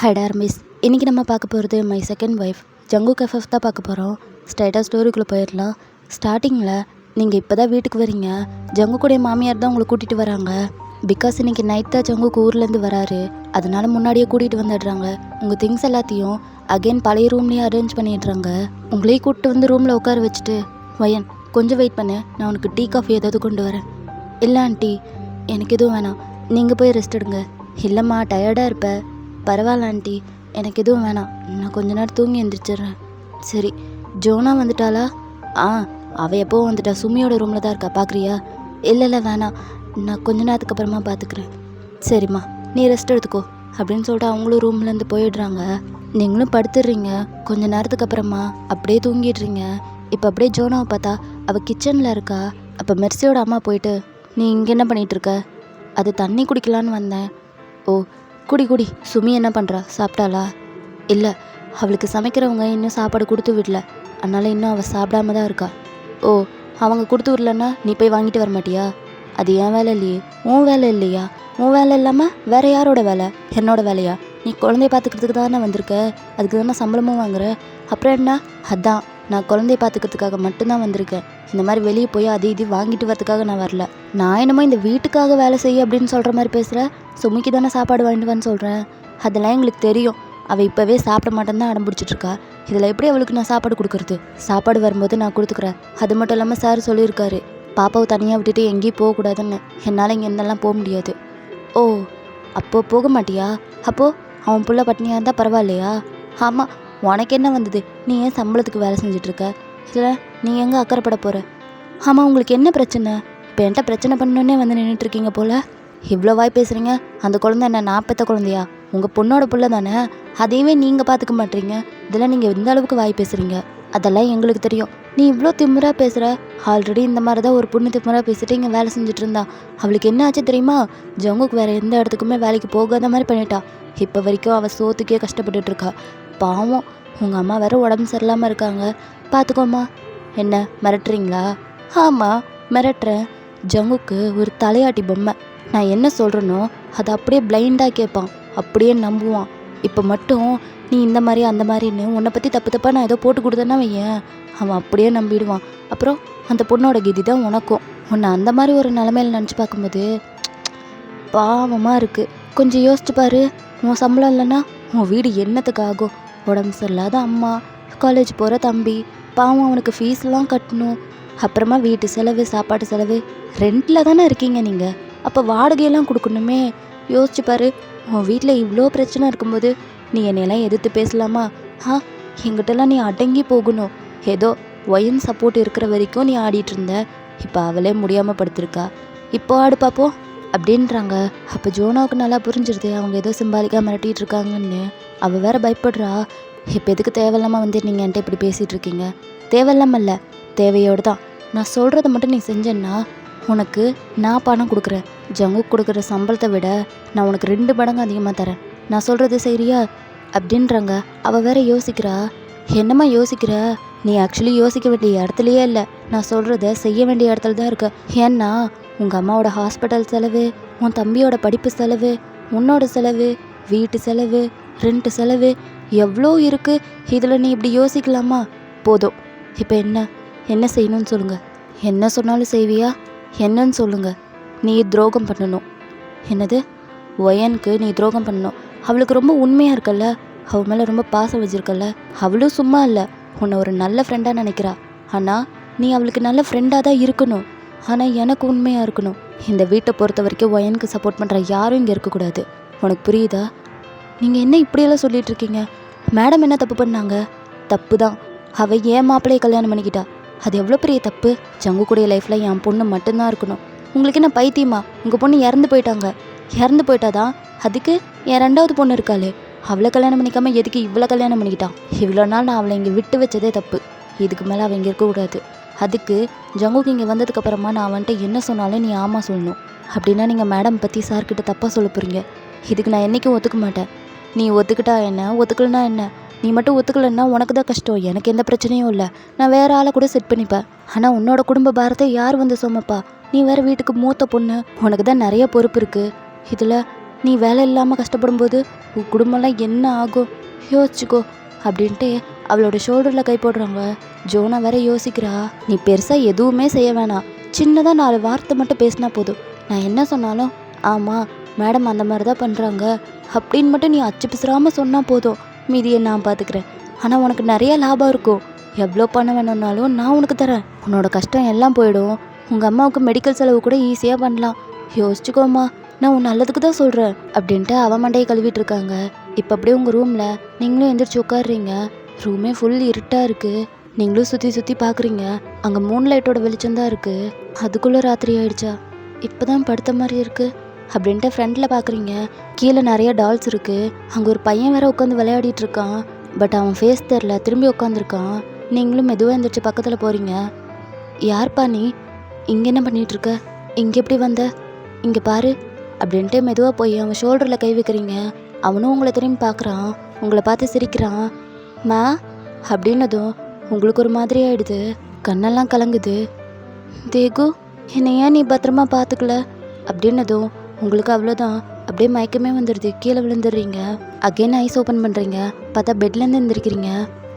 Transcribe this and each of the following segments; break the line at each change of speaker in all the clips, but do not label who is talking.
High dare miss. இன்றைக்கி நம்ம பார்க்க போகிறது my second wife Jungkook FF தான் பார்க்க போகிறோம். ஸ்ட்ரைட்டாக ஸ்டோரிக்குள்ளே போயிடலாம். ஸ்டார்டிங்கில் நீங்கள் இப்போ தான் வீட்டுக்கு வரீங்க. ஜங்குக்குடைய மாமியார் தான் உங்களை கூட்டிகிட்டு வராங்க. பிகாஸ் இன்றைக்கி நைட் தான் ஜங்குக்கு ஊர்லேருந்து வராரு. அதனால முன்னாடியே கூட்டிகிட்டு வந்துடுறாங்க. உங்கள் திங்ஸ் எல்லாத்தையும் அகெயின் பழைய ரூம்லேயே அரேஞ்ச் பண்ணிடுறாங்க. உங்களையும் கூப்பிட்டு வந்து ரூமில் உட்கார வச்சுட்டு, வயன் கொஞ்சம் வெயிட் பண்ணு, நான் உனக்கு டீ காஃபி ஏதாவது கொண்டு வரேன். இல்லை ஆண்டி, எனக்கு எதுவும் வேணாம், நீங்கள் போய் ரெஸ்ட் எடுங்க. இல்லைம்மா, டயர்டாக இருப்ப. பரவாயில்ல ஆண்டி, எனக்கு எதுவும் வேணாம், நான் கொஞ்ச நேரம் தூங்கி எழுந்திரிச்சிட்றேன். சரி, ஜோனா வந்துட்டாளா? அவள் எப்போவும் வந்துட்டா, சுமியோட ரூமில் தான் இருக்கா, பார்க்குறியா? இல்லை வேணாம், நான் கொஞ்ச நேரத்துக்கு அப்புறமா பார்த்துக்கிறேன். சரிம்மா, நீ ரெஸ்ட் எடுத்துக்கோ அப்படின்னு சொல்லிட்டு அவங்களும் ரூம்லேருந்து போயிடுறாங்க. நீங்களும் படுத்துடுறீங்க. கொஞ்ச நேரத்துக்கு அப்புறமா அப்படியே தூங்கிடுறீங்க. இப்போ அப்படியே ஜோனாவை பார்த்தா அவள் கிச்சனில் இருக்கா. அப்போ மெர்சியோட அம்மா போயிட்டு, நீ இங்கே என்ன பண்ணிகிட்ருக்க? அது தண்ணி குடிக்கலான்னு வந்தேன். ஓ, குடி. சுமி என்ன பண்ணுறா, சாப்பிட்டாளா? இல்லை, அவளுக்கு சமைக்கிறவங்க இன்னும் சாப்பாடு கொடுத்து விடல, அதனால் இன்னும் அவள் சாப்பிடாம தான் இருக்கா. ஓ, அவங்க கொடுத்து விடலன்னா நீ போய் வாங்கிட்டு வர மாட்டியா? அது என் வேலை இல்லையே. உன் வேலை இல்லையா? உன் வேலை இல்லாமல் வேறு யாரோட வேலை? என்னோட வேலையா? நீ குழந்தைய பார்த்துக்கிறதுக்கு தானே வந்திருக்க, அதுக்கு தானே சம்பளமும் வாங்குற. அப்புறம் என்ன? அதான், நான் குழந்தைய பார்த்துக்கிறதுக்காக மட்டும்தான் வந்திருக்கேன். இந்த மாதிரி வெளியே போய் அது இது வாங்கிட்டு வரதுக்காக நான் வரல. நான் என்னமோ இந்த வீட்டுக்காக வேலை செய்ய அப்படின்னு சொல்கிற மாதிரி பேசுகிறேன். சுமிக்கு தானே சாப்பாடு வாங்கிட்டு வான்னு சொல்கிறேன். அதெல்லாம் எங்களுக்கு தெரியும். அவள் இப்போவே சாப்பிட மாட்டேன்னு தான் அடம்பிடிச்சிட்ருக்கா. இதில் எப்படி அவளுக்கு நான் சாப்பாடு கொடுக்குறது? சாப்பாடு வரும்போது நான் கொடுத்துக்கிறேன். அது மட்டும் இல்லாமல் சார் சொல்லியிருக்காரு, பாப்பாவை தனியாக விட்டுட்டு எங்கேயும் போகக்கூடாதுன்னு. என்னால் இங்கே இருந்தெல்லாம் போக முடியாது. ஓ, அப்போது போக மாட்டியா? அப்போது அவன் புள்ள பட்னியாக இருந்தால் பரவாயில்லையா? ஆமாம், உனக்கு என்ன வந்தது? நீ ஏன் சம்பளத்துக்கு வேலை செஞ்சிட்ருக்க? இல்லை, நீ எங்கே அக்கறைப்பட போகிற? ஆமாம், உங்களுக்கு என்ன பிரச்சனை? இப்போ என்கிட்ட பிரச்சனை பண்ணணுன்னே வந்து நின்றுட்டுருக்கீங்க போல். இவ்வளோ வாய் பேசுகிறீங்க. அந்த குழந்தை என்ன நான் பெற்ற குழந்தையா? உங்கள் பொண்ணோட புள்ள தானே, அதையுமே நீங்கள் பார்த்துக்க மாட்டீங்க. இதெல்லாம் நீங்கள் எந்த அளவுக்கு வாய் பேசுகிறீங்க? அதெல்லாம் எங்களுக்கு தெரியும். நீ இவ்வளோ திமிராக பேசுகிற. ஆல்ரெடி இந்த மாதிரி தான் ஒரு பொண்ணு திமிராக பேசிட்டு இங்கே வேலை செஞ்சுட்டு இருந்தா. அவளுக்கு என்ன ஆச்சு தெரியுமா? ஜங்குக்கு வேறு எந்த இடத்துக்குமே வேலைக்கு போகாத மாதிரி பண்ணிட்டா. இப்போ வரைக்கும் அவள் சோத்துக்கே கஷ்டப்பட்டுட்ருக்கா. பாவம், உங்கள் அம்மா வேறு உடம்பு சரியில்லாமல் இருக்காங்க, பார்த்துக்கோம்மா. என்ன மிரட்டுறீங்களா? ஆமாம், மிரட்டுறேன். ஜங்குக்கு ஒரு தலையாட்டி பொம்மை. நான் என்ன சொல்கிறேனோ அதை அப்படியே பிளைண்டாக கேட்பான், அப்படியே நம்புவான். இப்போ மட்டும் நீ இந்த மாதிரி அந்த மாதிரின்னு உன்னை பற்றி தப்பாக நான் ஏதோ போட்டு கொடுத்தேன்னா வையன், அவன் அப்படியே நம்பிடுவான். அப்புறம் அந்த பொண்ணோட கதி தான் உனக்கும். உன்னை அந்த மாதிரி ஒரு நிலமையில நினச்சி பார்க்கும்போது பாவமாக இருக்குது. கொஞ்சம் யோசிச்சு பாரு. உன் சம்பளம் இல்லைன்னா உன் வீடு என்னத்துக்கு ஆகும்? உடம்பு சரியில்லாத அம்மா, காலேஜ் போகிற தம்பி, பாவம் அவனுக்கு ஃபீஸ்லாம் கட்டணும். அப்புறமா வீட்டு செலவு, சாப்பாட்டு செலவு, ரெண்டில் தானே இருக்கீங்க நீங்கள். அப்போ வாடகையெல்லாம் கொடுக்கணுமே. யோசிச்சு பாரு. உன் வீட்டில் இவ்வளோ பிரச்சனை இருக்கும்போது நீ என்னையெல்லாம் எதிர்த்து பேசலாமா? எங்கிட்டலாம் நீ அடங்கி போகணும். ஏதோ ஒயன் சப்போர்ட் இருக்கிற வரைக்கும் நீ ஆடிட்டு இருந்த. இப்போ அவளே முடியாமல் படுத்திருக்கா. இப்போ ஆடு பார்ப்போம் அப்படின்றாங்க. அப்போ ஜோனாவுக்கு நல்லா புரிஞ்சிருது அவங்க ஏதோ சிம்பாலிக்காக மிரட்டிகிட்டு இருக்காங்கன்னு. அவள் வேற பயப்படுறா. இப்போ எதுக்கு தேவையில்லாமல் வந்து நீங்கள் என்கிட்ட இப்படி பேசிகிட்டு இருக்கீங்க? தேவையில்லாமல் இல்லை, தேவையோடு தான். நான் சொல்கிறத மட்டும் நீ செஞ்சேன்னா உனக்கு நான் பணம் கொடுக்குறேன். ஜங்குக்கு கொடுக்குற சம்பளத்தை விட நான் உனக்கு 2 மடங்கு அதிகமாக தரேன். நான் சொல்கிறது சரியா அப்படின்றாங்க. அவள் வேற யோசிக்கிறா. என்னம்மா யோசிக்கிற? நீ ஆக்சுவலி யோசிக்க வேண்டிய இடத்துலையே இல்லை, நான் சொல்கிறத செய்ய வேண்டிய இடத்துல தான் இருக்க. ஏன்னா உங்கள் அம்மாவோட ஹாஸ்பிட்டல் செலவு, உன் தம்பியோட படிப்பு செலவு, உன்னோட செலவு, வீட்டு செலவு, ரெண்ட் செலவு எவ்வளோ இருக்குது. இதில் நீ இப்படி யோசிக்கலாமா? போதும். இப்போ என்ன செய்யணும்னு சொல்லுங்கள். என்ன சொன்னாலும் செய்வியா? என்னன்னு சொல்லுங்கள். நீ துரோகம் பண்ணணும். என்னது? ஒயனுக்கு நீ துரோகம் பண்ணணும். அவளுக்கு ரொம்ப உண்மையாக இருக்கல்ல, அவள் மேலே ரொம்ப பாசம் வச்சுருக்கல்ல. அவளும் சும்மா இல்லை, உன்னை ஒரு நல்ல ஃப்ரெண்டாக நினைக்கிறா. ஆனால் நீ அவளுக்கு நல்ல ஃப்ரெண்டாக தான் இருக்கணும். ஆனால் எனக்கு உண்மையாக இருக்கணும். இந்த வீட்டை பொறுத்த வரைக்கும் ஒயனுக்கு சப்போர்ட் பண்ணுற யாரும் இங்கே இருக்கக்கூடாது. உனக்கு புரியுதா? நீங்கள் என்ன இப்படியெல்லாம் சொல்லிகிட்டு இருக்கீங்க? மேடம் என்ன தப்பு பண்ணாங்க? தப்பு தான். அவள் ஏன் மாப்பிள்ளையை கல்யாணம் பண்ணிக்கிட்டா. அது எவ்வளோ பெரிய தப்பு? ஜங்குக்குடைய லைஃப்பில் என் பொண்ணு மட்டும்தான் இருக்கணும். உங்களுக்கு என்ன பைத்தியமா? உங்கள் பொண்ணு இறந்து போயிட்டாங்க. இறந்து போயிட்டாதான், அதுக்கு என் 2வது பொண்ணு இருக்காளே, அவளை கல்யாணம் பண்ணிக்காமல் எதுக்கு இவ்வளோ கல்யாணம் பண்ணிக்கிட்டான்? இவ்வளோ நாள் நான் அவளை இங்கே விட்டு வச்சதே தப்பு. இதுக்கு மேலே அவள் இங்கே இருக்கக்கூடாது. அதுக்கு ஜங்குக்கு இங்கே வந்ததுக்கப்புறமா நான் அவன்கிட்ட என்ன சொன்னாலும் நீ ஆமாம் சொல்லணும். அப்படின்னா நீங்கள் மேடம் பற்றி சார்கிட்ட தப்பாக சொல்ல போகிறீங்க. இதுக்கு நான் என்றைக்கும் ஒத்துக்க மாட்டேன். நீ ஒத்துக்கிட்டா என்ன, ஒத்துக்கலனா என்ன? நீ மட்டும் ஒத்துக்கலைன்னா உனக்கு தான் கஷ்டம், எனக்கு எந்த பிரச்சனையும் இல்லை. நான் வேறு ஆளை கூட செட் பண்ணிப்பேன். ஆனால் உன்னோட குடும்ப பாரத்தை யார் வந்து சுமப்பா? நீ வேறு வீட்டுக்கு மூத்த பொண்ணு, உனக்கு தான் நிறைய பொறுப்பு இருக்குது. இதில் நீ வேலை இல்லாமல் கஷ்டப்படும்போது உன் குடும்பம்லாம் என்ன ஆகும் யோசிச்சுக்கோ அப்படின்ட்டு அவளோட ஷோல்டரில் கை போடுறாங்க. ஜோனா வேற யோசிக்கிறா, நீ பெருசாக எதுவுமே செய்ய வேணாம், சின்னதாக 4 வார்த்தை மட்டும் பேசினா போதும். நான் என்ன சொன்னாலும் ஆமாம் மேடம் அந்த மாதிரி தான் பண்ணுறாங்க அப்படின்னு மட்டும் நீ அச்சு பிசுறாமல் சொன்னால் போதும், மீதியை நான் பார்த்துக்கிறேன். ஆனால் உனக்கு நிறைய லாபம் இருக்கும், எவ்வளோ பணம் வேணும்னாலும் நான் உனக்கு தரேன். உன்னோட கஷ்டம் எல்லாம் போயிடும். உங்கள் அம்மாவுக்கு மெடிக்கல் செலவு கூட ஈஸியாக பண்ணலாம். யோசிச்சுக்கோமா, நான் உன் நல்லதுக்கு தான் சொல்கிறேன் அப்படின்ட்டு அவன் மண்டையை கழுவிட்டு இருக்காங்க. இப்போ அப்படியே உங்கள் ரூமில் நீங்களும் எந்திரிச்சு உட்காடுறீங்க. ரூமே ஃபுல் இருட்டாக இருக்குது. நீங்களும் சுற்றி சுற்றி பார்க்குறீங்க. அங்கே மூன் லைட்டோட வெளிச்சம் தான் இருக்குது. அதுக்குள்ளே ராத்திரி ஆயிடுச்சா, இப்போ தான் படுத்த மாதிரி இருக்குது அப்படின்ட்டு ஃப்ரெண்டில் பார்க்குறீங்க. கீழே நிறைய டால்ஸ் இருக்குது. அங்கே ஒரு பையன் வேற உட்காந்து விளையாடிட்டு இருக்கான். பட் அவன் ஃபேஸ் தெரில, திரும்பி உட்காந்துருக்கான். நீங்களும் மெதுவாக எந்திரிச்சு பக்கத்தில் போகிறீங்க. யார்ப்பா நீ, இங்கே என்ன பண்ணிகிட்ருக்க, இங்கே எப்படி வந்த, இங்கே பாரு அப்படின்ட்டு மெதுவாக போய் அவன் ஷோல்டரில் கை வைக்கிறீங்க. அவனும் உங்களை திரும்பி பார்க்குறான். உங்களை பார்த்து சிரிக்கிறான். மா அப்படின்னதும் உங்களுக்கு ஒரு மாதிரி ஆகிடுது, கண்ணெல்லாம் கலங்குது. தேகு, என்னை ஏன் நீ பத்திரமா பார்த்துக்கல அப்படின்னதும் உங்களுக்கு அவ்வளோதான், அப்படியே மயக்கமே வந்துடுது. கீழே விழுந்துடுறீங்க. அகைன் ஐஸ் ஓப்பன் பண்ணுறீங்க. பார்த்தா பெட்லேருந்து எழுந்திருக்கிறீங்க.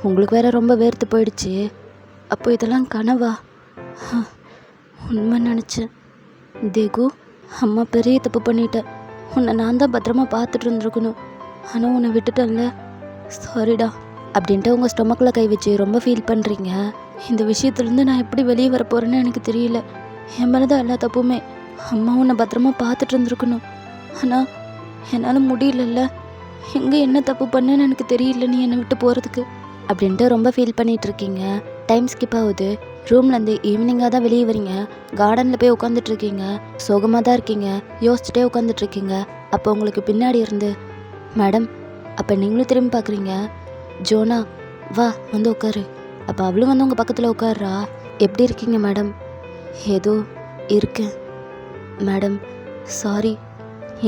உங்களுக்கு வேற ரொம்ப வேர்த்து போயிடுச்சு. அப்போ இதெல்லாம் கனவா? உண்மை நினச்சேன். தேகு, அம்மா பெரிய தப்பு பண்ணிட்டேன். உன்னை நான் தான் பத்திரமா பார்த்துட்டு இருந்திருக்கணும். ஆனால் உன்னை விட்டுட்டேன்ல, சாரிடா அப்படின்ட்டு உங்கள் ஸ்டொமக்கில் கை வச்சு ரொம்ப ஃபீல் பண்ணுறீங்க. இந்த விஷயத்துலேருந்து நான் எப்படி வெளியே வர போகிறேன்னு எனக்கு தெரியல. என் மேலே தான் எல்லா தப்புமே. அம்மா உன்னை பத்திரமா பார்த்துட்டு இருந்திருக்கணும். ஆனால் என்னால் முடியலல்ல. எங்கே என்ன தப்பு பண்ணேன்னு எனக்கு தெரியல நீ என்னை விட்டு போகிறதுக்கு அப்படின்ட்டு ரொம்ப ஃபீல் பண்ணிகிட்டு இருக்கீங்க. டைம் ஸ்கிப் ஆகுது. ரூம்லேருந்து ஈவினிங்காக தான் வெளியே வரீங்க. கார்டனில் போய் உட்காந்துட்ருக்கீங்க. சோகமாக தான் இருக்கீங்க. யோசிச்சுட்டே உட்காந்துட்ருக்கீங்க. அப்போ உங்களுக்கு பின்னாடி இருந்து மேடம், அப்போ நீங்களும் திரும்பி பார்க்குறீங்க. ஜோனா, வா வந்து உட்காரு. அப்போ அவளும் வந்து உங்கள் பக்கத்தில் உட்கார்றா. எப்படி இருக்கீங்க மேடம்? ஏதோ இருக்கேன் மேடம். சாரி.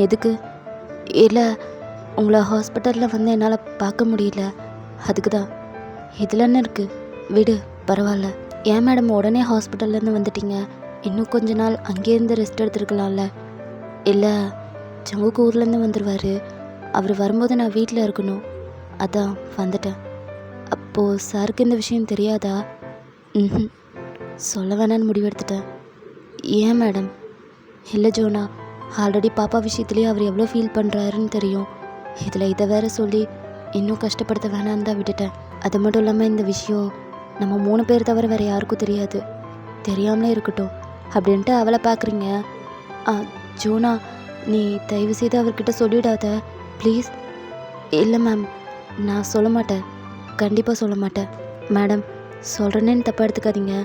எதுக்கு? இல்லை, உங்களை ஹாஸ்பிட்டலில் வந்து என்னால் பார்க்க முடியல, அதுக்கு தான். இதில் என்ன இருக்குது, விடு, பரவாயில்ல. ஏன் மேடம் உடனே ஹாஸ்பிட்டல்லேருந்து வந்துட்டீங்க? இன்னும் கொஞ்ச நாள் அங்கேருந்து ரெஸ்ட் எடுத்துருக்கலாம்ல. இல்லை, ஜங்குக்கு ஊர்லேருந்து வந்துடுவார். அவர் வரும்போது நான் வீட்டில் இருக்கணும், அதான் வந்துட்டேன். அப்போது சாருக்கு இந்த விஷயம் தெரியாதா? ம், சொல்ல வேணான்னு முடிவெடுத்துட்டேன். ஏன் மேடம்? இல்லை ஜோனா, ஆல்ரெடி பாப்பா விஷயத்துலேயே அவர் எவ்வளோ ஃபீல் பண்ணுறாருன்னு தெரியும். இதில் இதை வேற சொல்லி இன்னும் கஷ்டப்படுத்த வேணான்னு தான் விட்டுட்டேன். அது மட்டும் இல்லாமல் இந்த விஷயம் நம்ம 3 பேர் தவிர வேறு யாருக்கும் தெரியாது. தெரியாமலே இருக்கட்டும் அப்படின்ட்டு அவளை பார்க்குறீங்க. ஜோனா, நீ தயவு செய்து அவர்கிட்ட சொல்லிடாத ப்ளீஸ். இல்லை மேம், நான் சொல்ல மாட்டேன், கண்டிப்பாக சொல்ல மாட்டேன். மேடம், சொல்கிறேன்னு தப்பாக எடுத்துக்காதீங்க.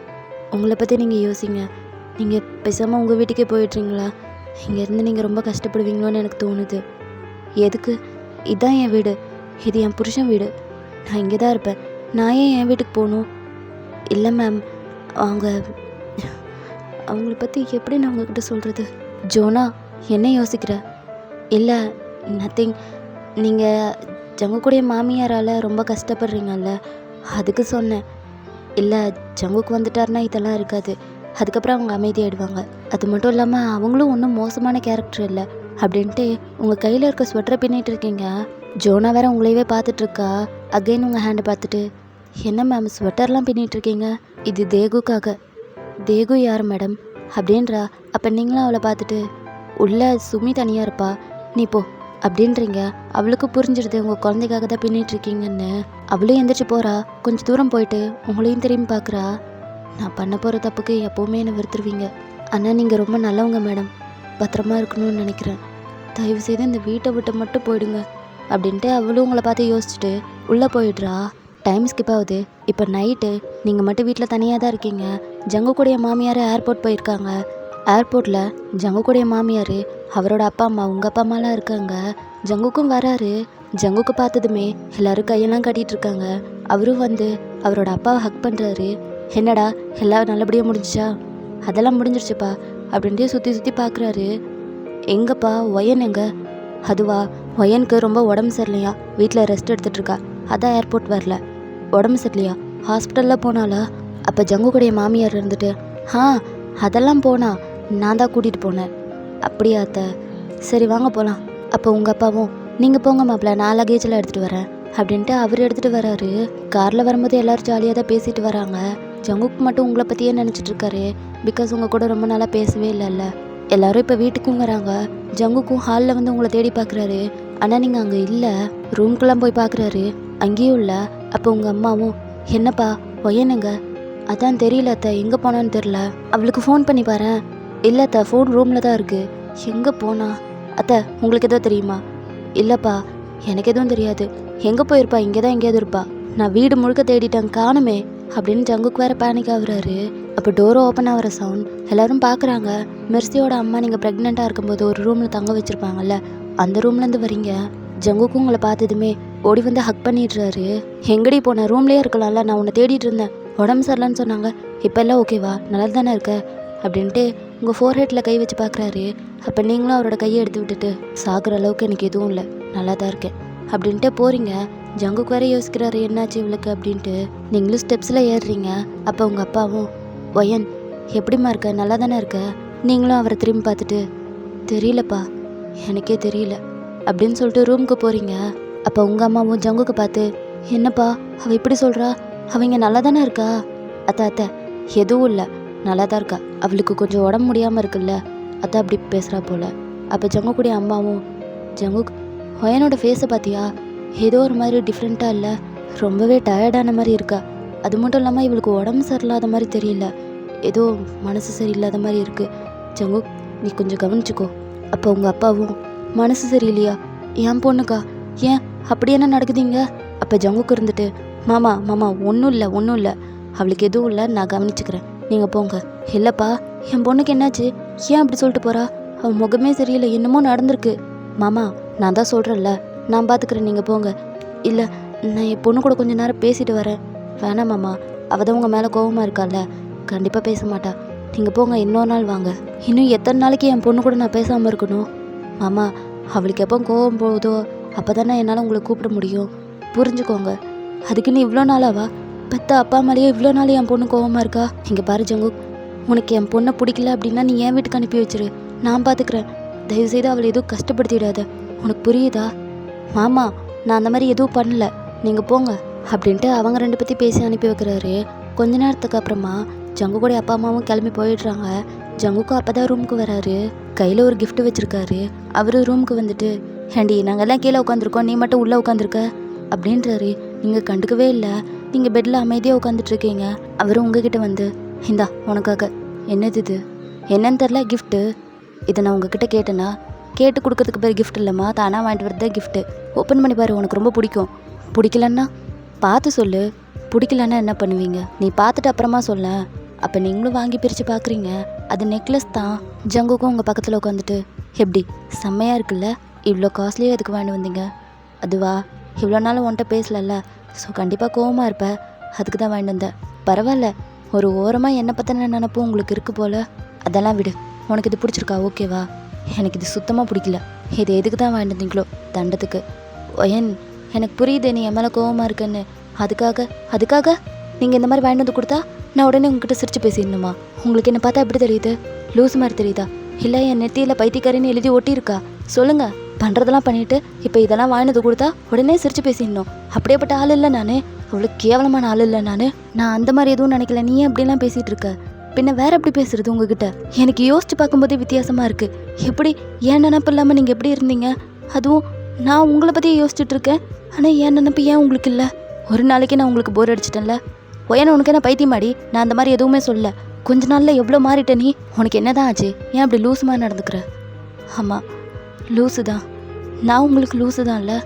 உங்களை பற்றி நீங்கள் யோசிங்க. நீங்கள் பேசாமல் உங்கள் வீட்டுக்கே போயிடுறீங்களா? இங்கேருந்து நீங்கள் ரொம்ப கஷ்டப்படுவீங்களோன்னு எனக்கு தோணுது. எதுக்கு? இதுதான் என் வீடு, இது என் புருஷன் வீடு. நான் இங்கே தான் இருப்பேன். நான் ஏன் என் வீட்டுக்கு போகணும்? இல்லை மேம், அவங்கள பற்றி எப்படி நான் உங்ககிட்ட சொல்கிறது? ஜோனா, என்ன யோசிக்கிற? இல்லை, நத்திங். நீங்கள் ஜங்குக்குடைய மாமியாரால் ரொம்ப கஷ்டப்படுறீங்கல்ல, அதுக்கு சொன்னேன். இல்லை, ஜங்குக்கு வந்துட்டார்னா இதெல்லாம் இருக்காது. அதுக்கப்புறம் அவங்க அமைதியாகிடுவாங்க. அது மட்டும் இல்லாமல் அவங்களும் ஒன்றும் மோசமான கேரக்டர் இல்லை அப்படின்ட்டு உங்கள் கையில் இருக்க ஸ்வெட்டரை பின்னிட்டு இருக்கீங்க. ஜோனா வேற உங்களையவே பார்த்துட்ருக்கா. அகைன் உங்கள் ஹேண்டை பார்த்துட்டு, என்ன மேம் ஸ்வெட்டர்லாம் பின்னிட்டுருக்கீங்க? இது தேகுக்காக. தேகு யார் மேடம் அப்படின்றா. அப்போ நீங்களும் அவளை பார்த்துட்டு, உள்ள சுமி தனியாக இருப்பா, நீ போ அப்படின்றீங்க. அவளுக்கு புரிஞ்சிடுது உங்கள் குழந்தைக்காக தான் பின்னிட்டுருக்கீங்கன்னு. அவளும் எந்திரிச்சு போகிறா. கொஞ்சம் தூரம் போயிட்டு உங்களையும் திரும்பி பார்க்குறா. நான் பண்ண போகிற தப்புக்கு எப்போவுமே என்னை வெறுத்துருவீங்க. ஆனால் நீங்கள் ரொம்ப நல்லவங்க மேடம், பத்திரமா இருக்கணும்னு நினைக்கிறேன். தயவுசெய்து இந்த வீட்டை விட்டு மட்டும் போயிடுங்க அப்படின்ட்டு அவளும் உங்களை பார்த்து யோசிச்சுட்டு உள்ளே போயிடுறா. டைம் ஸ்கிப் ஆகுது. இப்போ நைட்டு நீங்கள் மட்டும் வீட்டில் தனியாக தான் இருக்கீங்க. ஜங்குக்குடைய மாமியார் ஏர்போர்ட் போயிருக்காங்க. ஏர்போர்ட்டில் ஜங்குக்குடைய மாமியார், அவரோட அப்பா அம்மா, உங்கள் அப்பா அம்மாலாம் இருக்காங்க. ஜங்குக்கும் வராரு. ஜங்குக்கு பார்த்ததுமே எல்லோரும் கையெல்லாம் கட்டிகிட்டு இருக்காங்க. அவரும் வந்து அவரோட அப்பாவை ஹக் பண்ணுறாரு. என்னடா எல்லாம் நல்லபடியாக முடிஞ்சிச்சா? அதெல்லாம் முடிஞ்சிருச்சுப்பா அப்படின்ட்டு சுற்றி சுற்றி பார்க்குறாரு. எங்கப்பா ஒயன் எங்க? அதுவா, ஒயனுக்கு ரொம்ப உடம்பு சரியில்லையா, வீட்டில் ரெஸ்ட் எடுத்துகிட்ருக்கா, அதான் ஏர்போர்ட் வரல. உடம்பு சரியில்லையா, ஹாஸ்பிட்டலில் போனாலா? அப்போ ஜங்குக்குடைய மாமியார் இருந்துட்டு, அதெல்லாம் போனா, நான் தான் கூட்டிகிட்டு போனேன். அப்படியா அத்தை? சரி வாங்க போகலாம் அப்போ உங்கள் அப்பாவும் நீங்கள் போங்க மாப்பிள்ள, நான் லக்கேஜில் எடுத்துகிட்டு வரேன் அப்படின்ட்டு அவர் எடுத்துகிட்டு வராரு. காரில் வரும்போது எல்லோரும் ஜாலியாக தான் பேசிட்டு வராங்க. ஜங்குக்கு மட்டும் உங்களை பற்றியே நினச்சிட்டு இருக்காரு. பிகாஸ் உங்கள் கூட ரொம்ப நாளாக பேசவே இல்லைல்ல. எல்லோரும் இப்போ வீட்டுக்கும் வராங்க. ஜங்குக்கும் ஹாலில் வந்து உங்களை தேடி பார்க்குறாரு. ஆனால் நீங்கள் அங்கே இல்லை. ரூம்குலாம் போய் பார்க்குறாரு, அங்கேயும் இல்லை. அப்போ உங்கள் அம்மாவும் என்னப்பா ஒயனுங்க? அதான் தெரியல அத்தை, எங்கே போனான்னு தெரில. அவளுக்கு ஃபோன் பண்ணி பாரு. இல்லை அத்தை, ஃபோன் ரூமில் தான் இருக்குது. எங்கே போனா அத்தை? உங்களுக்கு எதோ தெரியுமா? இல்லைப்பா, எனக்கு எதுவும் தெரியாது. எங்கே போயிருப்பா? இங்கே தான் எங்கேயாவது இருப்பா. நான் வீடு முழுக்க தேடிட்டேன், காணுமே அப்படின்னு ஜங்குக்கு வேறு பேனிக் ஆகுறாரு. அப்போ டோரை ஓப்பன் ஆகிற சவுண்ட் எல்லோரும் பார்க்குறாங்க. மெர்சியோட அம்மா நீங்கள் ப்ரெக்னெண்ட்டாக இருக்கும்போது ஒரு ரூமில் தங்க வச்சுருப்பாங்கல்ல, அந்த ரூம்லேருந்து வரீங்க. ஜங்குக்கும் உங்களை பார்த்ததுமே ஓடி வந்து ஹக் பண்ணிடுறாரு. எங்கடி போன? ரூம்லேயே இருக்கலாம்ல, நான் உன்னை தேடிட்டு இருந்தேன். உடம்பு சரியில்லைன்னு சொன்னாங்க, இப்போ எல்லாம் ஓகேவா? நல்லா தானே இருக்க அப்படின்ட்டு உங்கள் ஃபோர்ஹெட்டில் கை வச்சு பார்க்குறாரு. அப்போ நீங்களும் அவரோட கையை எடுத்து விட்டுட்டு சாகுற அளவுக்கு எனக்கு எதுவும் இல்லை, நல்லா தான் இருக்கேன் அப்படின்ட்டு போகிறீங்க. ஜங்குக்கு வேற யோசிக்கிறாரு, என்னாச்சு இவளுக்கு அப்படின்ட்டு. நீங்களும் ஸ்டெப்ஸில் ஏறுறீங்க. அப்போ உங்கள் அப்பாவும் ஒயன் எப்படிம்மா இருக்க? நல்லா தானே இருக்க? நீங்களும் அவரை திரும்பி பார்த்துட்டு தெரியலப்பா, எனக்கே தெரியல அப்படின்னு சொல்லிட்டு ரூமுக்கு போகிறீங்க. அப்போ உங்கள் அம்மாவும் ஜங்குக்கு பார்த்து என்னப்பா அவள் இப்படி சொல்கிறா? அவங்க நல்லா தானே இருக்கா? அத்தை எதுவும் இல்லை, நல்லா தான் இருக்கா. அவளுக்கு கொஞ்சம் உடம்பு முடியாமல் இருக்குல்ல, அத்தை அப்படி பேசுகிறா போல். அப்போ ஜங்குக்குடைய அம்மாவும் ஜங்குக் ஒயனோட ஃபேஸை பார்த்தியா? ஏதோ ஒரு மாதிரி டிஃப்ரெண்ட்டாக இல்லை, ரொம்பவே டயர்டான மாதிரி இருக்கா. அது மட்டும் இல்லாமல் இவளுக்கு உடம்பு சரியில்லாத மாதிரி தெரியல, ஏதோ மனசு சரியில்லாத மாதிரி இருக்குது. ஜங்குக் நீ கொஞ்சம் கவனிச்சுக்கோ. அப்போ உங்கள் அப்பாவும் மனசு சரியில்லையா? என் பொண்ணுக்கா? ஏன் அப்படி என்ன நடக்குதுங்க? அப்போ ஜங்குக்கு இருந்துட்டு மாமா ஒன்றும் இல்லை, அவளுக்கு எதுவும் இல்லை, நான் கவனிச்சுக்கிறேன், நீங்கள் போங்க. இல்லைப்பா, என் பொண்ணுக்கு என்னாச்சு? ஏன் அப்படி சொல்லிட்டு போகிறா? அவள் முகமே சரியில்லை, என்னமோ நடந்திருக்கு. மாமா நான் தான் சொல்கிறேன்ல, நான் பார்த்துக்கிறேன், நீங்கள் போங்க. இல்லை, நான் என் பொண்ணு கூட கொஞ்சம் நேரம் பேசிட்டு வரேன். வேணாம் மாமா, அவள் தான் உங்கள் மேலே கோபமாக இருக்கால்ல, கண்டிப்பாக பேச மாட்டா. நீங்கள் போங்க, இன்னொரு நாள் வாங்க. இன்னும் எத்தனை நாளைக்கு என் பொண்ணு கூட நான் பேசாமல் இருக்கணும்? மாமா அவளுக்கு எப்போ கோபம் போகுதோ அப்போ தானே என்னால் உங்களை கூப்பிட முடியும், புரிஞ்சுக்கோங்க. அதுக்குன்னு இவ்வளோ நாளாவா? பெத்த அப்பா மேலேயே இவ்வளோ நாள் என் பொண்ணு கோபமாக இருக்கா? இங்கே பாரு ஜங்குக், உனக்கு என் பொண்ணை பிடிக்கல அப்படின்னா நீ என் வீட்டுக்கு அனுப்பி வச்சிரு, நான் பார்த்துக்கிறேன். தயவுசெய்து அவளை எதுவும் கஷ்டப்படுத்திடாத, உனக்கு புரியுதா? மாமா நான் அந்த மாதிரி எதுவும் பண்ணல, நீங்கள் போங்க அப்படின்ட்டு அவங்க ரெண்டு பற்றி பேசி அனுப்பி வைக்கிறாரு. கொஞ்ச நேரத்துக்கு அப்புறமா ஜங்குக்குடைய அப்பா அம்மாவும் கிளம்பி போயிடுறாங்க. ஜங்குக்கும் அப்போ தான் ரூமுக்கு வராரு. கையில் ஒரு கிஃப்ட் வச்சுருக்காரு. அவர் ரூமுக்கு வந்துட்டு ஹேண்டி நாங்கள்லாம் கீழே உட்காந்துருக்கோம், நீ மட்டும் உள்ளே உட்காந்துருக்க அப்படின்றாரு. நீங்கள் கண்டுக்கவே இல்லை, நீங்கள் பெட்டில் அமைதியாக உட்காந்துட்ருக்கீங்க. அவர் உங்ககிட்ட வந்து இந்தா உனக்காக. என்னது இது? என்னன்னு தெரில, கிஃப்ட்டு. இதை நான் உங்ககிட்ட கேட்டேன்னா கேட்டு கொடுக்கறதுக்கு பேர் கிஃப்ட் இல்லைம்மா, தானாக வாங்கிட்டு வரது கிஃப்ட்டு. ஓப்பன் பண்ணி பாரு, உனக்கு ரொம்ப பிடிக்கும். பிடிக்கலன்னா பார்த்து சொல்லு, பிடிக்கலன்னா என்ன பண்ணுவீங்க? நீ பார்த்துட்டு அப்புறமா சொல்ல. அப்போ நீங்களும் வாங்கி பிரித்து பார்க்குறீங்க. அது நெக்லஸ் தான். ஜங்குக்கும் உங்கள் பக்கத்தில் உட்காந்துட்டு எப்படி செம்மையாக இருக்குல்ல, இவ்வளோ காஸ்ட்லியாக எதுக்கு வாங்கிட்டு வந்தீங்க? அதுவா, இவ்வளோ நாள் உன்கிட்ட பேசலல்ல, ஸோ கண்டிப்பாக கோவமாக இருப்ப, அதுக்கு தான் வாங்கிட்டு வந்தேன். பரவாயில்ல, ஒரு ஓரமாக என்னை பற்றின நினப்பும் உங்களுக்கு இருக்குது போல். அதெல்லாம் விடு, உனக்கு இது பிடிச்சிருக்கா? ஓகேவா? எனக்கு இது சுத்தமாக பிடிக்கல. இது எதுக்கு தான் வாங்கிட்டு வந்தீங்களோ? தண்டத்துக்கு. ஒயன் எனக்கு புரியுது நீ என் மேலே கோவமாக இருக்குன்னு. அதுக்காக நீங்கள் இந்த மாதிரி வாங்கிட்டு வந்து கொடுத்தா நான் உடனே உங்ககிட்ட சிரிச்சு பேசிடணுமா? உங்களுக்கு என்ன பார்த்தா எப்படி தெரியுது? லூஸ் மாதிரி தெரியுதா? இல்லை என் நெத்தியில் பைத்தியக்காரின்னு எழுதி ஒட்டியிருக்கா? சொல்லுங்கள். பண்ணுறதெல்லாம் பண்ணிவிட்டு இப்போ இதெல்லாம் வாங்கினது கொடுத்தா உடனே சிரிச்சு பேசிடணும். அப்படியேப்பட்ட ஆள் இல்லை நான், அவ்வளோ கேவலமான ஆள் இல்லை நான் அந்த மாதிரி எதுவும் நினைக்கல. நீ அப்படிலாம் பேசிகிட்டு இருக்க, பின்ன வேற எப்படி பேசுறது உங்ககிட்ட? எனக்கு யோசிச்சு பார்க்கும்போதே வித்தியாசமாக இருக்குது. எப்படி ஏன் நினப்பு இல்லாமல் நீங்கள் எப்படி இருந்தீங்க? அதுவும் நான் உங்களை பற்றியே யோசிச்சுட்டு இருக்கேன், ஆனால் என் நினப்பு ஏன் உங்களுக்கு இல்லை? ஒரு நாளைக்கு நான் உங்களுக்கு போர் அடிச்சிட்டேன்ல. ஒயன உனக்கு என்ன பைத்தியமாடி? நான் அந்த மாதிரி எதுவுமே சொல்ல. கொஞ்ச நாளில் எவ்வளோ மாறிட்ட நீ? உனக்கு என்ன தான் ஆச்சு? ஏன் அப்படி லூஸ் மாதிரி நடந்துக்கிற? ஆமாம் லூஸு தான், நான் உங்களுக்கு லூஸு தான். இல்லை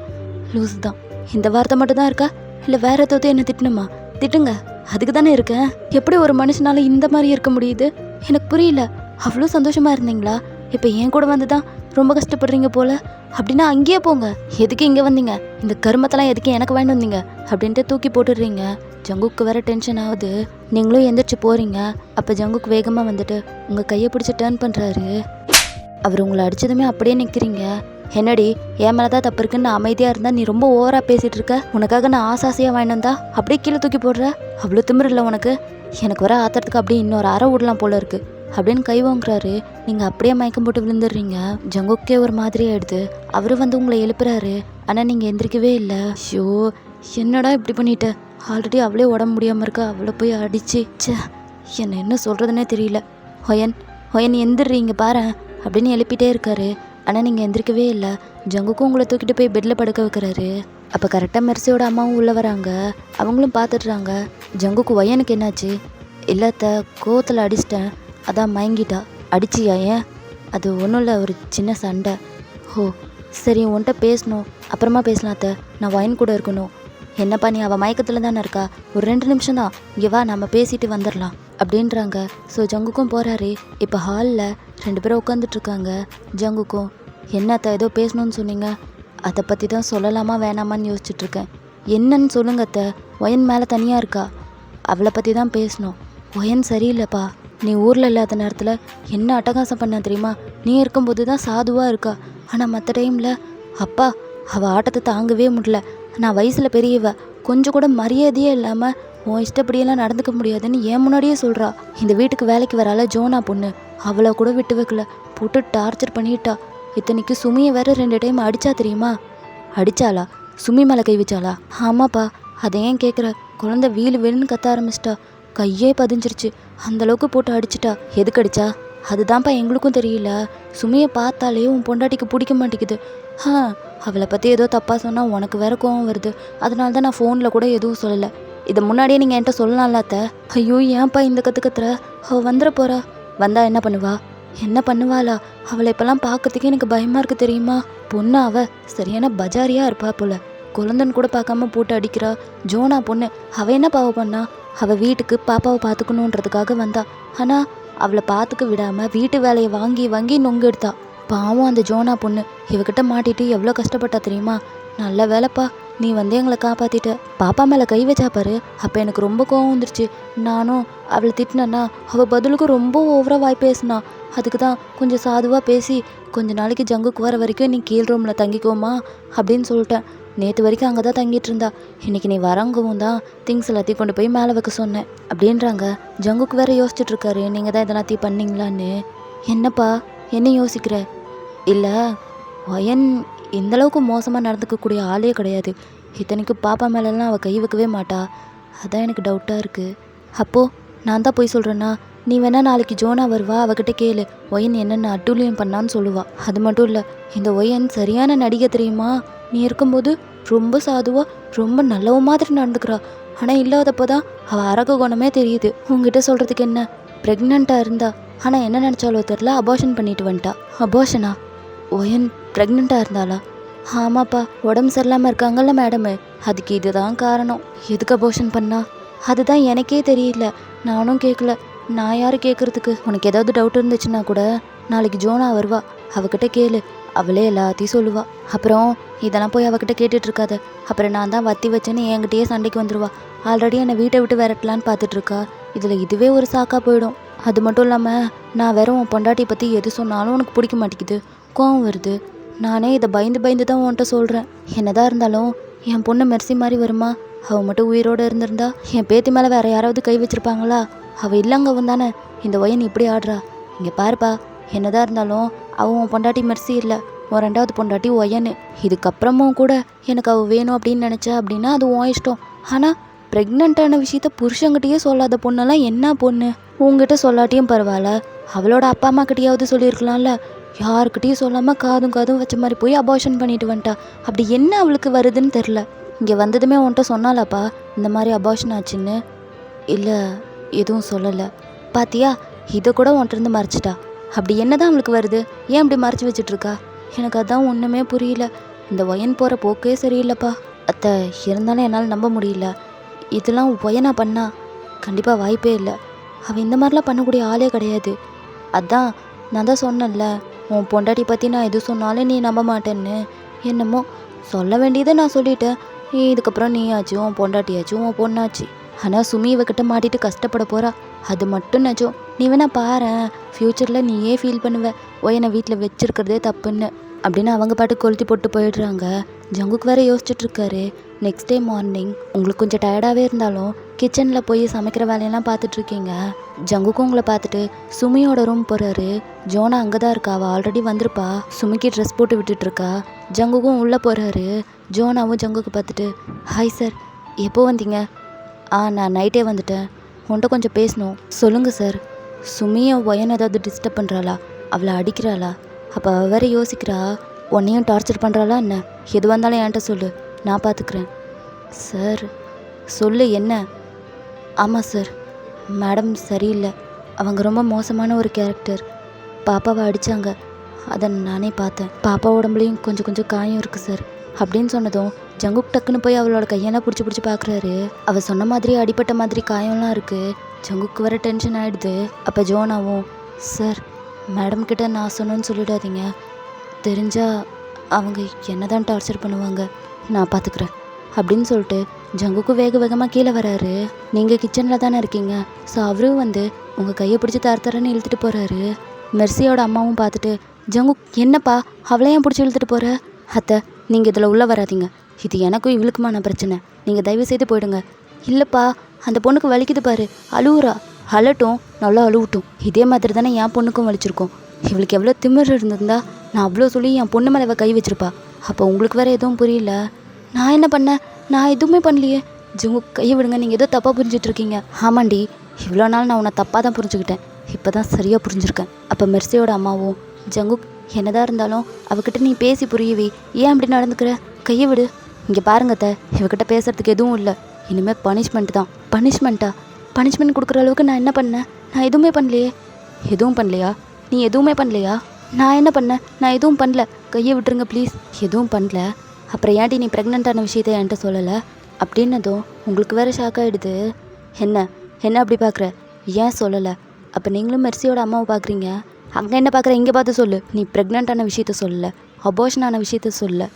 லூஸு தான். இந்த வார்த்தை மட்டும் தான் இருக்கா, இல்லை வேற ஏதாவது என்ன திட்டணுமா? திட்டுங்க, அதுக்கு தானே இருக்கேன். எப்படி ஒரு மனுஷனால இந்த மாதிரி இருக்க முடியுது? எனக்கு புரியல. அவ்வளோ சந்தோஷமாக இருந்தீங்களா? இப்போ என் கூட வந்து தான் ரொம்ப கஷ்டப்படுறீங்க போல. அப்படின்னா அங்கேயே போங்க. எதுக்கு இங்கே வந்தீங்க? இந்த கருமத்தெல்லாம் எதுக்கு எனக்கு வாங்கிட்டு வந்தீங்க அப்படின்ட்டு தூக்கி போட்டுடுறீங்க. ஜங்குக்கு வேற டென்ஷன் ஆகுது. நீங்களும் எந்திரிச்சு போகிறீங்க. அப்போ ஜங்குக்கு வேகமாக வந்துட்டு உங்கள் கையை பிடிச்சி டேர்ன் பண்ணுறாரு. அவர் உங்களை அடித்ததுமே அப்படியே நிற்கிறீங்க. என்னடி என் மேலே தான் தப்பு இருக்குன்னு அமைதியாக இருந்தால் நீ ரொம்ப ஓவராக பேசிகிட்டு இருக்க. உனக்காக நான் ஆசாசையாக வாங்கிட்டு வந்தா அப்படியே கீழே தூக்கி போடுற. அவ்வளோ திமிரு இல்லை உனக்கு? எனக்கு வர ஆத்திரத்துக்கு அப்படியே இன்னொரு அரை விடலாம் போல இருக்குது. அப்படின்னு கை வாங்குறாரு. நீங்கள் அப்படியே மயக்கம் போட்டு விழுந்துடுறீங்க. ஜங்குக்கே ஒரு மாதிரி ஆயிடுது. அவர் வந்து உங்களை எழுப்புறாரு. ஆனால் நீங்கள் எந்திரிக்கவே இல்லை. ஷோ, என்னடா இப்படி பண்ணிட்ட? ஆல்ரெடி அவளே உடம்பு முடியாமல் இருக்கா, அவளை போய் அடிச்சு. ச்சே, என்ன என்ன சொல்கிறதுனே தெரியல. ஹொயன் ஹொயன் எந்திரிங்க பாரு அப்படின்னு எழுப்பிட்டே இருக்காரு. ஆனால் நீங்கள் எந்திரிக்கவே இல்லை. ஜங்குக்கும் உங்களை தூக்கிட்டு போய் பெட்டில் படுக்க வைக்கிறாரு. அப்போ கரெக்டாக மெர்சியோட அம்மாவும் உள்ளே வராங்க. அவங்களும் பார்த்துட்றாங்க. ஜங்குக்கு ஒயனுக்கு என்னாச்சு? இல்லாத கோவத்தில் அடிச்சிட்டேன், அதான் மயங்கிட்டா. அடிச்சியா? ஏன்? அது ஒன்றும் இல்லை, ஒரு சின்ன சண்டை. ஓ சரி, உன்கிட்ட பேசணும், அப்புறமா பேசலாம் அத்தை. நான் ஒயன் கூட இருக்கணும். என்னப்பா நீ அவள் மயக்கத்தில் தானே இருக்கா, ஒரு 2 நிமிஷம் தான், இங்கே வா நம்ம பேசிட்டு வந்துடலாம் அப்படின்றாங்க. ஸோ ஜங்குக்கும் போகிறாரு. இப்போ ஹாலில் 2 பேரும் உட்காந்துட்ருக்காங்க. ஜங்குக்கும், என்னத்த ஏதோ பேசணும்னு சொன்னீங்க, அதை பற்றி தான் சொல்லலாமா வேணாமான்னு யோசிச்சுட்ருக்கேன். என்னன்னு சொல்லுங்க அத்தை. ஒயன் மேலே தனியாக இருக்கா, அவளை பற்றி தான் பேசணும். ஒயன் சரியில்லைப்பா. நீ ஊரில் இல்லாத நேரத்தில் என்ன அட்டகாசம் பண்ண தெரியுமா? நீ இருக்கும்போது தான் சாதுவாக இருக்கா. ஆனால் மற்ற டைமில் அப்பா அவள் ஆட்டத்தை தாங்கவே முடியல. நான் வயசில் பெரியவ, கொஞ்சம் கூட மரியாதையே இல்லாமல் உன் இஷ்டப்படியெல்லாம் நடந்துக்க முடியாதுன்னு என் முன்னாடியே சொல்கிறா. இந்த வீட்டுக்கு வேலைக்கு வரால ஜோனா பொண்ணு, அவளை கூட விட்டு வைக்கல, போட்டு டார்ச்சர் பண்ணிட்டா. இத்தனைக்கு சுமியை வேற 2 டைம் அடித்தா தெரியுமா? அடித்தாளா? சுமி மேலே கை வச்சாளா? ஆமாப்பா. அதை ஏன் கேட்குற? குழந்தை வீலு வீலுன்னு கத்த ஆரம்பிச்சிட்டா. கையே பதிஞ்சிருச்சு, அந்தளவுக்கு போட்டு அடிச்சிட்டா. எதுக்கு அடிச்சா? அதுதான்ப்பா எங்களுக்கும் தெரியல. சுமியை பார்த்தாலே உன் பொண்டாட்டிக்கு பிடிக்க மாட்டேங்குது. அவளை பற்றி ஏதோ தப்பாக சொன்னால் உனக்கு வேற கோவம் வருது. அதனால தான் நான் ஃபோனில் கூட எதுவும் சொல்லலை. இதை முன்னாடியே நீங்கள் என்கிட்ட சொல்லலாம்ல அத்தை. ஐயோ ஏன்ப்பா இந்த கற்றுற? அவள் வந்துட போகிறா. வந்தா என்ன பண்ணுவா? என்ன பண்ணுவாளா? அவளை இப்போல்லாம் பார்க்கறதுக்கே எனக்கு பயமாக இருக்குது தெரியுமா? பொண்ணு அவள் சரியான பஜாரியாக இருப்பா போல. குழந்தைன்னு கூட பார்க்காம போட்டு அடிக்கிறா. ஜோனா பொண்ணு, அவள் என்ன பாவம் பண்ணா? அவள் வீட்டுக்கு பாப்பாவை பார்த்துக்கணுன்றதுக்காக வந்தா. ஆனால் அவளை பார்த்துக்க விடாமல் வீட்டு வேலையை வாங்கி வாங்கி நொங்கு எடுத்தா. பாவம் அந்த ஜோனா பொண்ணு இவகிட்ட மாட்டிட்டு எவ்வளோ கஷ்டப்பட்டா தெரியுமா? நல்ல வேலைப்பா, நீ வந்து எங்களை காப்பாற்றிட்ட. பாப்பா மேலே கை வச்சா பாரு, அப்போ எனக்கு ரொம்ப கோவம் வந்துருச்சு. நானும் அவளை திட்டினேன்னா அவள் பதிலுக்கு ரொம்ப ஓவராக வாய் பேசினா. அதுக்கு தான் கொஞ்சம் சாதுவாக பேசி, கொஞ்ச நாளைக்கு ஜங்குக்கு வர வரைக்கும் நீ கீழ் ரூமில் தங்கிக்கோமா அப்படின்னு சொல்லிட்டேன். நேற்று வரைக்கும் அங்கே தான் தங்கிட்டு இருந்தா. இன்றைக்கி நீ வரங்கவும் தான் திங்ஸ் எல்லாத்தையும் கொண்டு போய் மேலே வைக்க சொன்னேன் அப்படின்றாங்க. ஜங்குக்கு வேற யோசிச்சுட்ருக்காரு, நீங்கள் தான் இதெல்லாத்தையும் பண்ணீங்களான்னு. என்னப்பா என்ன யோசிக்கிற? இல்லை, ஒயன் இந்தளவுக்கு மோசமாக நடந்துக்கக்கூடிய ஆளே கிடையாது. இத்தனைக்கு பாப்பா மேலெல்லாம் அவள் கை வைக்கவே மாட்டா. அதான் எனக்கு டவுட்டாக இருக்குது. அப்போது நான் தான் போய் சொல்கிறேன்னா? நீ வேணா நாளைக்கு ஜோனா வருவா, அவகிட்ட கேளு ஒயன் என்னென்ன அட்டூழியம் பண்ணான்னு சொல்லுவா. அது மட்டும் இல்லை, இந்த ஒயன் சரியான நடிகை தெரியுமா? நீ இருக்கும்போது ரொம்ப சாதுவாக ரொம்ப நல்லவ மாதிரி நடந்துக்கிறா. ஆனால் இல்லாதப்போ தான் அவள் அரக குணமே தெரியுது. உங்ககிட்ட சொல்கிறதுக்கு என்ன? ப்ரெக்னெண்ட்டாக இருந்தா, ஆனால் என்ன நினச்சாலோ தெரில, அபார்ஷன் பண்ணிட்டு வந்துட்டா. அபார்ஷனா? ஒயன் ப்ரெக்னெண்ட்டாக இருந்தாளா? ஆமாப்பா, உடம்பு சரியில்லாமல் இருக்காங்கல்ல மேடமு, அதுக்கு இதுதான் காரணம். எதுக்கு அபார்ஷன் பண்ணா? அதுதான் எனக்கே தெரியல, நானும் கேட்கல. நான் யார் கேட்குறதுக்கு? உனக்கு ஏதாவது டவுட் இருந்துச்சுன்னா கூட நாளைக்கு ஜோனா வருவா, அவகிட்ட கேளு, அவளே எல்லாத்தையும் சொல்லுவா. அப்புறம் இதெல்லாம் போய் அவகிட்ட கேட்டுட்ருக்காத. அப்புறம் நான் தான் வத்தி வச்சேன்னு என்கிட்டயே சண்டைக்கு வந்துடுவா. ஆல்ரெடி என்னை வீட்டை விட்டு விரட்டலான்னு பார்த்துட்ருக்கா. இதில் இதுவே ஒரு சாக்காக போயிடும். அது மட்டும் இல்லாமல் நான் வேற உன் பொண்டாட்டி பற்றி எது சொன்னாலும் உனக்கு பிடிக்க மாட்டேங்குது, கோவம் வருது. நானே இதை பயந்து பயந்து தான் உன்கிட்ட சொல்கிறேன். என்னதான் இருந்தாலும் என் பொண்ணு மெர்சி மாதிரி வருமா? அவள் மட்டும் உயிரோடு இருந்திருந்தா என் பேத்தி மேலே வேறு யாராவது கை வச்சுருப்பாங்களா? அவள் இல்லைங்கவன் தானே இந்த ஒயன் இப்படி ஆடுறா. இங்கே பாருப்பா, என்னதான் இருந்தாலும் அவன் உன் பொண்டாட்டி மெர்சி இல்லை, உன் 2வது பொண்டாட்டி ஒயனு. இதுக்கப்புறமும் கூட எனக்கு அவள் வேணும் அப்படின்னு நினச்சா அப்படின்னா அது உன் இஷ்டம். ஆனால் ப்ரெக்னெண்ட்டான விஷயத்த புருஷங்கிட்டயே சொல்லாத பொண்ணெல்லாம் என்ன பொண்ணு? உங்ககிட்ட சொல்லாட்டியும் பரவாயில்ல, அவளோட அப்பா அம்மா கிட்டேயாவது சொல்லியிருக்கலாம்ல. யாருக்கிட்டையும் சொல்லாமல் காதும் காதும் வச்ச மாதிரி போய் அபார்ஷன் பண்ணிட்டு வந்துட்டா. அப்படி என்ன அவளுக்கு வருதுன்னு தெரில. இங்கே வந்ததுமே உன்கிட்ட சொன்னாலாப்பா இந்த மாதிரி அபார்ஷன் ஆச்சுன்னு? இல்லை, எதுவும் சொல்லலை. பாத்தியா, இதை கூட உன்கிட்ட மறைச்சிட்டா. அப்படி என்ன தான் அவளுக்கு வருது? ஏன் அப்படி மறைச்சி வச்சிட்ருக்கா? எனக்கு அதான் ஒன்றுமே புரியல. இந்த ஒயன் போகிற போக்கே சரியில்லைப்பா. அத்தை, இருந்தாலும் என்னால் நம்ப முடியல. இதெல்லாம் ஒயனா பண்ணா? கண்டிப்பாக வாய்ப்பே இல்லை. அவள் இந்த மாதிரிலாம் பண்ணக்கூடிய ஆளே கிடையாது. அதான் நான் தான் சொன்னேன்ல, உன் பொண்டாட்டி பற்றி நான் எது சொன்னாலும் நீ நம்ப மாட்டேன்னு. என்னமோ சொல்ல வேண்டியதை நான் சொல்லிட்டேன். இதுக்கப்புறம் நீ ஆச்சு, உன் பொண்டாட்டியாச்சு, உன் பொண்ணாச்சு. ஆனால் சுமி இவகிட்ட மாட்டிட்டு கஷ்டப்பட போகிறா, அது மட்டும் நிஜம். நீ வேணா பாரு, ஃப்யூச்சரில் நீயே ஃபீல் பண்ணுவ ஒயனை வீட்டில் வச்சிருக்கிறதே தப்புன்னு. அப்படின்னு அவங்க பாட்டு கொளுத்தி போட்டு போயிடுறாங்க. ஜங்குக்கு வேற யோசிச்சுட்டு இருக்காரு. நெக்ஸ்ட் டே மார்னிங் உங்களுக்கு கொஞ்சம் டயர்டாகவே இருந்தாலும் கிச்சனில் போய் சமைக்கிற வேலையெல்லாம் பார்த்துட்ருக்கீங்க. ஜங்குக்கும் உங்களை பார்த்துட்டு சுமியோட ரூம் போகிறாரு. ஜோனா அங்கே தான் இருக்கா, அவள் ஆல்ரெடி வந்திருப்பா. சுமிக்கு ட்ரெஸ் போட்டு விட்டுட்ருக்கா. ஜங்குக்கும் உள்ளே போகிறாரு. ஜோனாவும் ஜங்குக்கு பார்த்துட்டு, ஹாய் சார், எப்போ வந்தீங்க? நான் நைட்டே வந்துட்டேன், உன்கிட்ட கொஞ்சம் பேசணும். சொல்லுங்கள் சார். சுமியை ஒயன் ஏதாவது டிஸ்டர்ப் பண்ணுறாளா, அவளை அடிக்கிறாளா? அப்போ அவள் வேற யோசிக்கிறா, உன்னையும் டார்ச்சர் பண்ணுறாளா என்ன? எது வந்தாலும் என்கிட்ட சொல்லு, நான் பார்த்துக்கிறேன். சார் சொல்லு, என்ன? ஆமாம் சார், மேடம் சரியில்லை, அவங்க ரொம்ப மோசமான ஒரு கேரக்டர். பாப்பாவை அடித்தாங்க, அதை நானே பார்த்தேன். பாப்பா உடம்புலையும் கொஞ்சம் கொஞ்சம் காயம் இருக்குது சார் அப்படின்னு சொன்னதும் ஜங்குக் டக்குன்னு போய் அவளோட கையெல்லாம் பிடிச்சி பார்க்குறாரு. அவள் சொன்ன மாதிரி அடிப்பட்ட மாதிரி காயம்லாம் இருக்குது. ஜங்குக்கு வர டென்ஷன் ஆகிடுது. அப்போ ஜோனாவும், சார் மேடம் கிட்ட நான் சொன்னேன்னு சொல்லிடாதீங்க, தெரிஞ்சால் அவங்க என்ன தான் டார்ச்சர் பண்ணுவாங்க, நான் பார்த்துக்கிறேன் அப்படின்னு சொல்லிட்டு ஜங்குக்கு வேக வேகமாக கீழே வராரு. நீங்கள் கிச்சனில் தானே இருக்கீங்க, ஸோ அவரும் வந்து உங்கள் கையை பிடிச்சி தரன்னு இழுத்துட்டு போகிறாரு. மெர்சியோட அம்மாவும் பார்த்துட்டு, ஜங்குக் என்னப்பா அவளை ஏன் பிடிச்சி இழுத்துட்டு போகிற? அத்தை, நீங்கள் இதில் உள்ளே வராதிங்க, இது எனக்கும் இவளுக்குமான பிரச்சனை, நீங்கள் தயவு செய்து போயிடுங்க. இல்லைப்பா, அந்த பொண்ணுக்கு வலிக்குது பாரு, அழுவுறா, அழட்டும், நல்லா அழுவட்டும். இதே மாதிரி தானே என் பொண்ணுக்கும் வலிச்சிருக்கோம். இவளுக்கு எவ்வளோ திமிர் இருந்திருந்தா நான் அவ்வளோ சொல்லி என் பொண்ணு மேலே கை வச்சிருப்பா. அப்போ உங்களுக்கு வேறு எதுவும் புரியல? நான் என்ன பண்ணேன்? நான் எதுவுமே பண்ணலையே. ஜங்குக் கையை விடுங்க, நீங்கள் ஏதோ தப்பாக புரிஞ்சிட்ருக்கீங்க. ஆமாண்டி, இவ்வளோ நாள் நான் உன்னை தப்பாக தான் புரிஞ்சுக்கிட்டேன், இப்போ தான் சரியாக புரிஞ்சுருக்கேன். அப்போ மெர்சியோட அம்மாவும், ஜங்குக் என்னதான் இருந்தாலும் அவகிட்ட நீ பேசி புரியவே, ஏன் அப்படி நடந்துக்கிற? கையை விடு. இங்கே பாருங்கத்த, இவகிட்ட பேசுகிறதுக்கு எதுவும் இல்லை, இனிமேல் பனிஷ்மெண்ட் தான். பனிஷ்மெண்ட்டா? பனிஷ்மெண்ட் கொடுக்குற அளவுக்கு நான் என்ன பண்ணேன்? நான் எதுவுமே பண்ணலையே. எதுவும் பண்ணலையா? நீ எதுவுமே பண்ணலையா? நான் என்ன பண்ணேன்? நான் எதுவும் பண்ணல, கையை விட்டுருங்க ப்ளீஸ். எதுவும் பண்ணல? அப்புறம் ஏன்டி நீ ப்ரெக்னென்ட்டான விஷயத்த என்கிட்ட சொல்லலை அப்படின்னதும் உங்களுக்கு வேறு ஷாக் ஆகிடுது. என்ன என்ன அப்படி பார்க்குற? ஏன் சொல்லலை? அப்போ நீங்களும் மெர்சியோட அம்மாவை பார்க்குறீங்க, அங்கே என்ன பார்க்குற? இங்கே பார்த்து சொல்லு. நீ ப்ரெக்னென்ட்டான விஷயத்த சொல்லலை, அபோஷனான விஷயத்த சொல்லலை,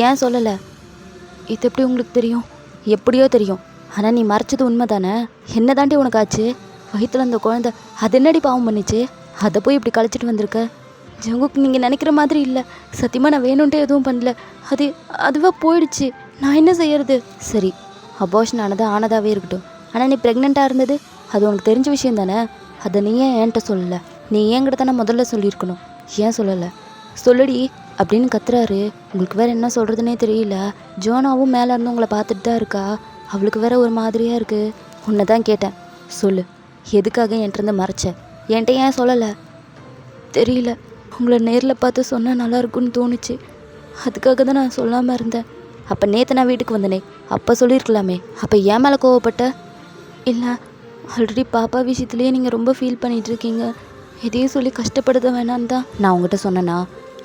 ஏன் சொல்லலை? இது எப்படி உங்களுக்கு தெரியும்? எப்படியோ தெரியும், ஆனால் நீ மறைச்சது உண்மை தானே? என்ன தாண்டி உனக்கு ஆச்சு? வயிற்றுல அந்த குழந்தை அது என்னடி பாவம் பண்ணிச்சு? அதை போய் இப்படி கழிச்சிட்டு வந்திருக்க? ஜங்குக், நீங்கள் நினைக்கிற மாதிரி இல்லை, சத்தியமாக நான் வேணும்ன்ட்டு எதுவும் பண்ணல, அதுவாக போயிடுச்சு, நான் என்ன செய்யறது? சரி, அபார்ஷன் ஆனதாகவே இருக்கட்டும், ஆனால் நீ ப்ரெக்னெண்ட்டாக இருந்தது அது உனக்கு தெரிஞ்ச விஷயம் தானே? அதை நீ ஏன் என்கிட்ட சொல்லலை? நீ ஏங்கிட்ட தானே முதல்ல சொல்லியிருக்கணும், ஏன் சொல்லலை? சொல்லுடி அப்படின்னு கத்துறாரு. உங்களுக்கு வேறு என்ன சொல்கிறதுனே தெரியல. ஜோனாவும் மேலே இருந்து உங்களை பார்த்துட்டு தான் இருக்கா. அவளுக்கு வேற ஒரு மாதிரியாக இருக்குது. உன்னை தான் கேட்டேன், சொல்லு, எதுக்காக என்கிட்ட மறைச்ச? என்கிட்ட ஏன் சொல்லலை? தெரியல, உங்களை நேரில் பார்த்து சொன்னால் நல்லாயிருக்குன்னு தோணுச்சு, அதுக்காக தான் நான் சொல்லாமல் இருந்தேன். அப்போ நேற்று நான் வீட்டுக்கு வந்தனே, அப்போ சொல்லியிருக்கலாமே, அப்போ ஏன் மேலே கோவப்பட்ட? இல்லை, ஆல்ரெடி பாப்பா விஷயத்துலேயே நீங்கள் ரொம்ப ஃபீல் பண்ணிகிட்ருக்கீங்க, எதையும் சொல்லி கஷ்டப்படுத்த வேணான்னு தான் நான் உங்கள்கிட்ட சொன்னேன்னா.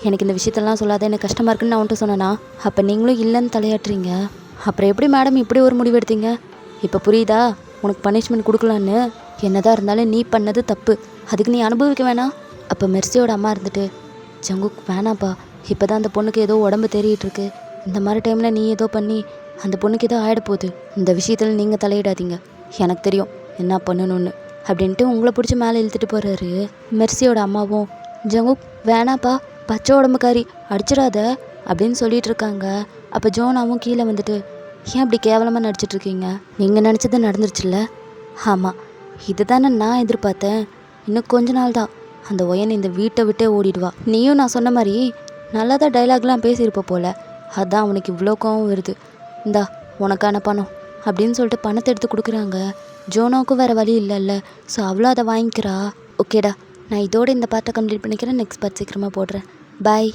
எனக்கு இந்த விஷயத்தெல்லாம் சொல்லாத, எனக்கு கஷ்டமாக இருக்குன்னு நான் உன்கிட்ட சொன்னேன்னா, அப்போ நீங்களும் இல்லைன்னு தலையாட்டுறீங்க. அப்புறம் எப்படி மேடம் இப்படி ஒரு முடிவு எடுத்தீங்க? இப்போ புரியுதா உனக்கு பனிஷ்மெண்ட் கொடுக்கலான்னு? என்னதான் இருந்தாலும் நீ பண்ணது தப்பு, அதுக்கு நீ அனுபவிக்க வேணாம். அப்போ மெர்சியோட அம்மா இருந்துட்டு, ஜங்குக் வேணாப்பா, இப்போ தான் அந்த பொண்ணுக்கு ஏதோ உடம்பு தேறிட்டு இருக்கு, இந்த மாதிரி டைமில் நீ ஏதோ பண்ணி அந்த பொண்ணுக்கு ஏதோ ஆகிட போகுது, இந்த விஷயத்தில் நீங்கள் தலையிடாதீங்க, எனக்கு தெரியும் என்ன பண்ணணும்னு அப்படின்ட்டு உங்களை பிடிச்சி மேலே இழுத்துட்டு போகிறாரு. மெர்சியோட அம்மாவும், ஜங்குக் வேணாப்பா, பச்சை உடம்புக்காரி, அடிச்சிடாத அப்படின்னு சொல்லிட்டு இருக்காங்க. அப்போ ஜோனாவும் கீழே வந்துட்டு, ஏன் அப்படி கேவலமாக நடிச்சிட்ருக்கீங்க? நீங்கள் நினச்சது நடந்துருச்சுல்ல? ஆமாம், இது தானே நான் எதிர்பார்த்தேன். இன்னும் கொஞ்ச நாள் தான் அந்த ஒயன் இந்த வீட்டை விட்டே ஓடிடுவா. நீயும் நான் சொன்ன மாதிரி நல்லா தான் டைலாக்லாம் பேசியிருப்ப போல், அதான் அவனுக்கு இவ்வளோ கோவம் வருது. இந்தா உனக்கான பணம் அப்படின்னு சொல்லிட்டு பணத்தை எடுத்து கொடுக்குறாங்க. ஜோனாவுக்கும் வேறு வழி இல்லைல்ல, ஸோ அவ்வளோ அதை வாங்கிக்கிறா. ஓகேடா, நான் இதோட இந்த பார்ட்டை கம்ப்ளீட் பண்ணிக்கிறேன், நெக்ஸ்ட் பார்ட் சீக்கிரமாக போடுறேன், பாய்.